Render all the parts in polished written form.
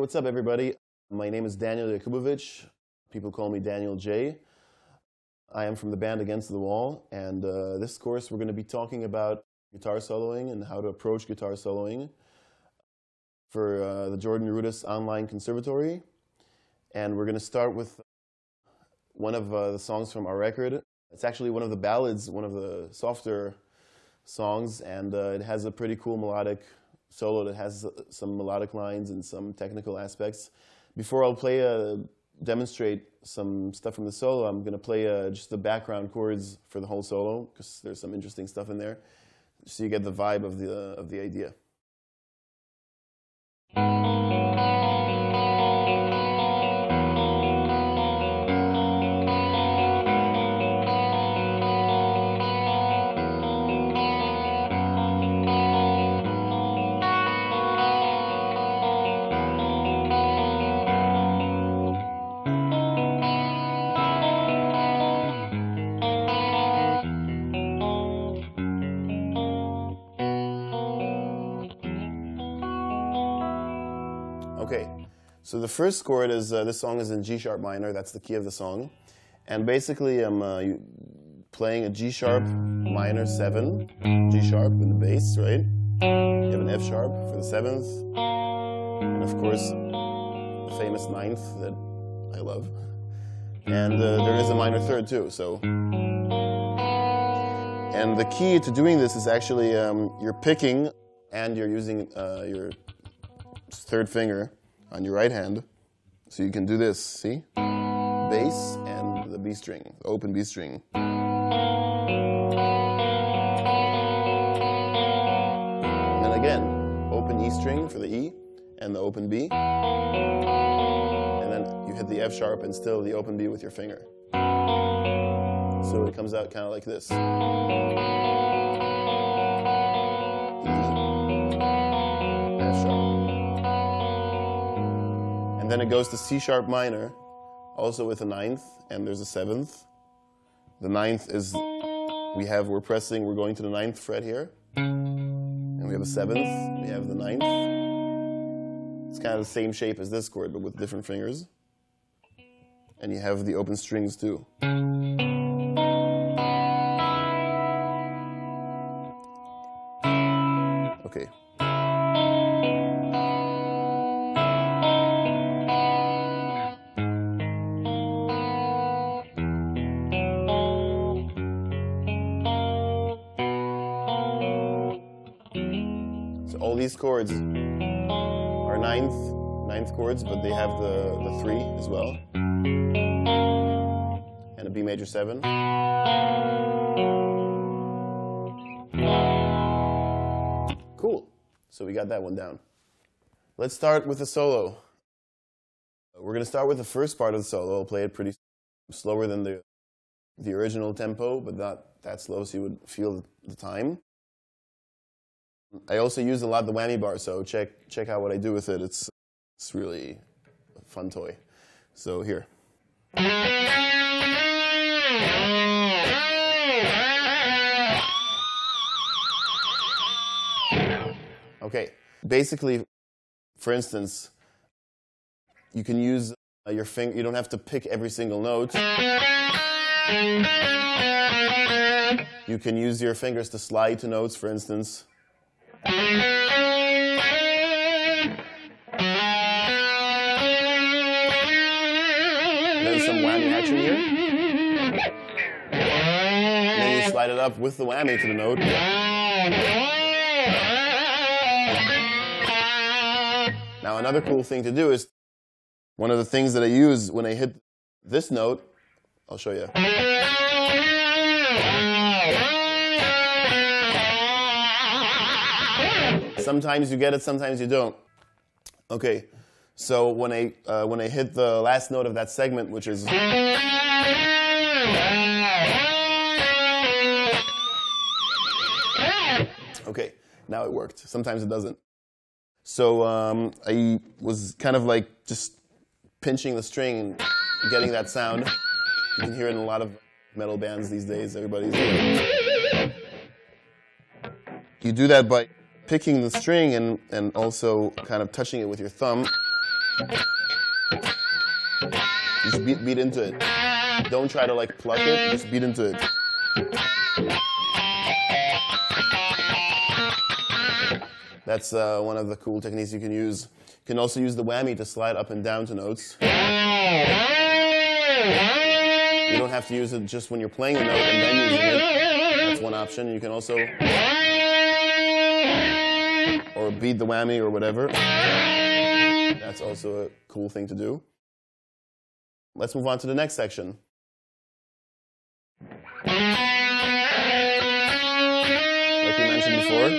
what's up everybody? My name is Daniel Jakubovic. People call me Daniel J. I am from the band Against the Wall, and this course we're going to be talking about guitar soloing and how to approach guitar soloing for the Jordan Rudess online conservatory. And we're going to start with one of the songs from our record. It's actually one of the ballads, one of the softer songs, and it has a pretty cool melodic solo that has some melodic lines and some technical aspects. Before I'll demonstrate some stuff from the solo, I'm going to play just the background chords for the whole solo, because there's some interesting stuff in there, so you get the vibe of the idea. Okay, so the first chord is, this song is in G sharp minor, that's the key of the song. And basically I'm playing a G sharp minor 7, G sharp in the bass, right? You have an F sharp for the 7th, and of course the famous 9th that I love. And there is a minor 3rd too, so. And the key to doing this is actually you're picking and you're using your 3rd finger on your right hand, so you can do this, see? Bass and the B string, the open B string. And then again, open E string for the E and the open B. And then you hit the F sharp and still the open B with your finger. So it comes out kind of like this. And then it goes to C sharp minor, also with a 9th, and there's a 7th. The 9th is, we're going to the 9th fret here. And we have a 7th, we have the 9th. It's kind of the same shape as this chord, but with different fingers. And you have the open strings too. Okay. All these chords are ninth chords, but they have the 3 as well, and a B major 7. Cool. So we got that one down. Let's start with the solo. We're going to start with the first part of the solo. I'll play it pretty slower than the original tempo, but not that slow so you would feel the time. I also use a lot the whammy bar, so check out what I do with it. It's really a fun toy. So here. Okay, basically, for instance, you can use your finger. You don't have to pick every single note. You can use your fingers to slide to notes, for instance. Then some whammy action here. And then you slide it up with the whammy to the note. Now another cool thing to do is, one of the things that I use when I hit this note, I'll show you. Sometimes you get it, sometimes you don't. Okay, so when I hit the last note of that segment, which is, okay, now it worked. Sometimes it doesn't. So I was kind of like just pinching the string and getting that sound. You can hear it in a lot of metal bands these days. Everybody's You do that by picking the string and also kind of touching it with your thumb. Just beat into it. Don't try to like pluck it, just beat into it. That's one of the cool techniques you can use. You can also use the whammy to slide up and down to notes. You don't have to use it just when you're playing a note and then using it. That's one option. You can also or beat the whammy or whatever. That's also a cool thing to do. Let's move on to the next section. Like we mentioned before.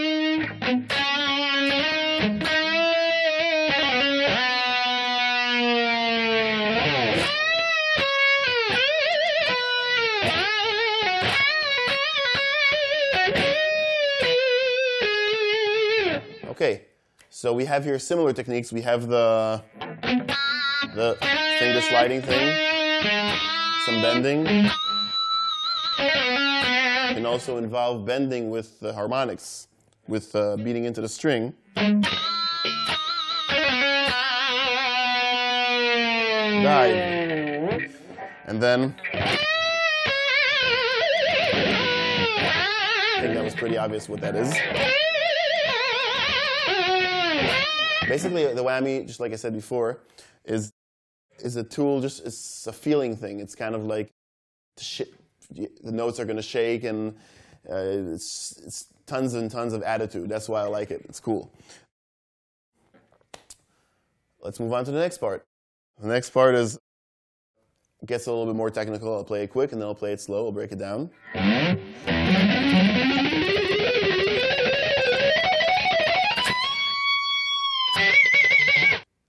Okay, so we have here similar techniques. We have the finger sliding thing, some bending. It can also involve bending with the harmonics, with beating into the string. Dive. And then, I think that was pretty obvious what that is. Basically, the whammy, just like I said before, is a tool, it's a feeling thing. It's kind of like the notes are going to shake, and it's tons and tons of attitude. That's why I like it. It's cool. Let's move on to the next part. The next part gets a little bit more technical. I'll play it quick, and then I'll play it slow. I'll break it down.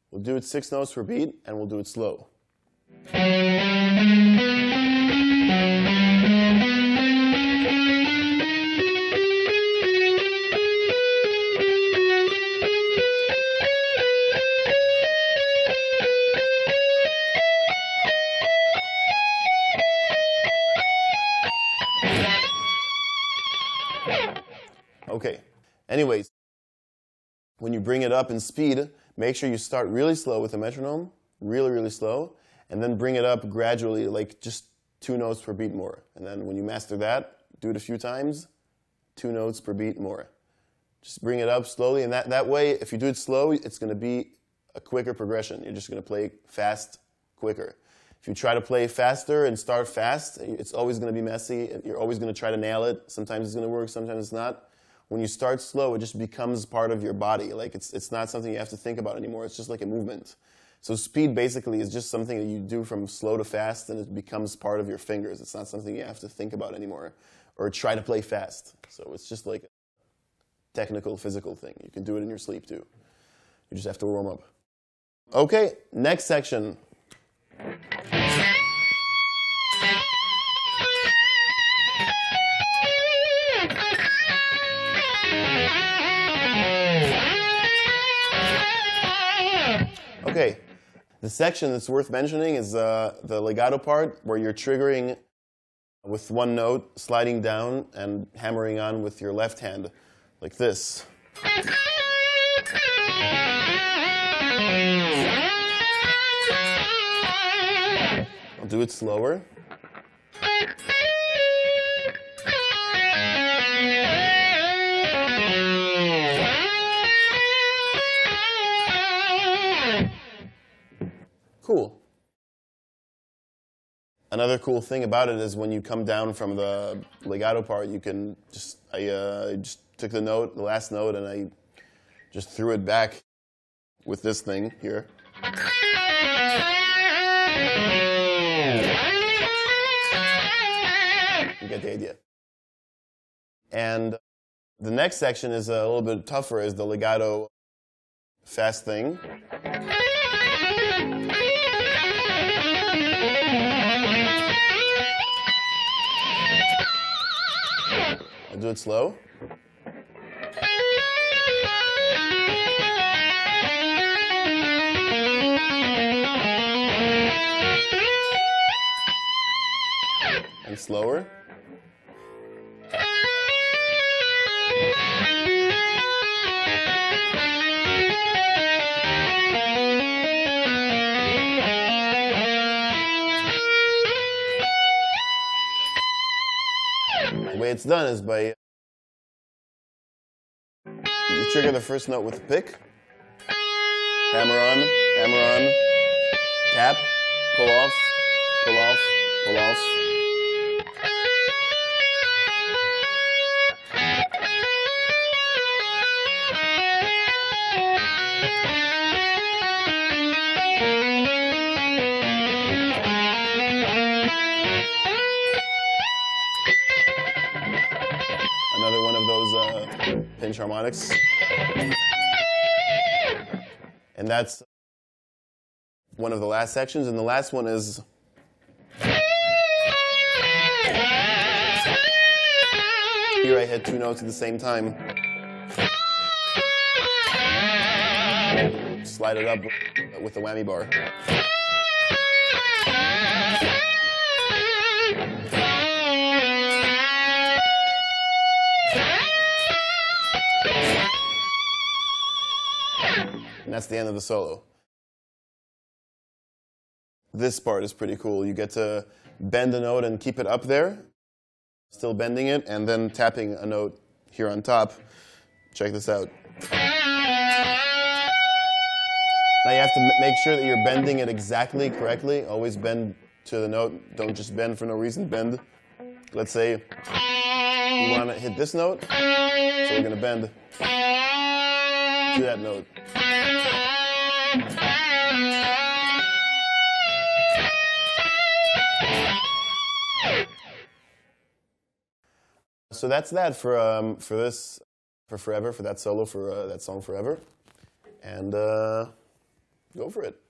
We'll do it 6 notes per beat, and we'll do it slow. Okay, anyways, when you bring it up in speed, make sure you start really slow with the metronome, really, really slow, and then bring it up gradually, like just 2 notes per beat more. And then when you master that, do it a few times, 2 notes per beat more. Just bring it up slowly, and that way, if you do it slow, it's going to be a quicker progression. You're just going to play fast, quicker. If you try to play faster and start fast, it's always going to be messy. You're always going to try to nail it. Sometimes it's going to work, sometimes it's not. When you start slow, it just becomes part of your body. Like it's not something you have to think about anymore. It's just like a movement. So speed basically is just something that you do from slow to fast, and it becomes part of your fingers. It's not something you have to think about anymore or try to play fast. So it's just like a technical, physical thing. You can do it in your sleep too. You just have to warm up. Okay, next section. Okay, the section that's worth mentioning is the legato part, where you're triggering with 1 note, sliding down, and hammering on with your left hand, like this. I'll do it slower. Cool. Another cool thing about it is when you come down from the legato part, you can I just took the last note, and I just threw it back with this thing here. You get the idea. And the next section is a little bit tougher, is the legato fast thing. I'll do it slow. And slower. it's done is by you trigger the first note with the pick, hammer on, tap, pull off, pull off, pull off. Another one of those pinch harmonics. And that's one of the last sections. And the last one is here I hit two notes at the same time. Slide it up with the whammy bar. And that's the end of the solo. This part is pretty cool. You get to bend a note and keep it up there, still bending it, and then tapping a note here on top. Check this out. Now you have to make sure that you're bending it exactly correctly. Always bend to the note. Don't just bend for no reason. Bend. Let's say we want to hit this note, so we're going to bend to that note. So that's that for Forever, for that solo, for that song Forever. And go for it.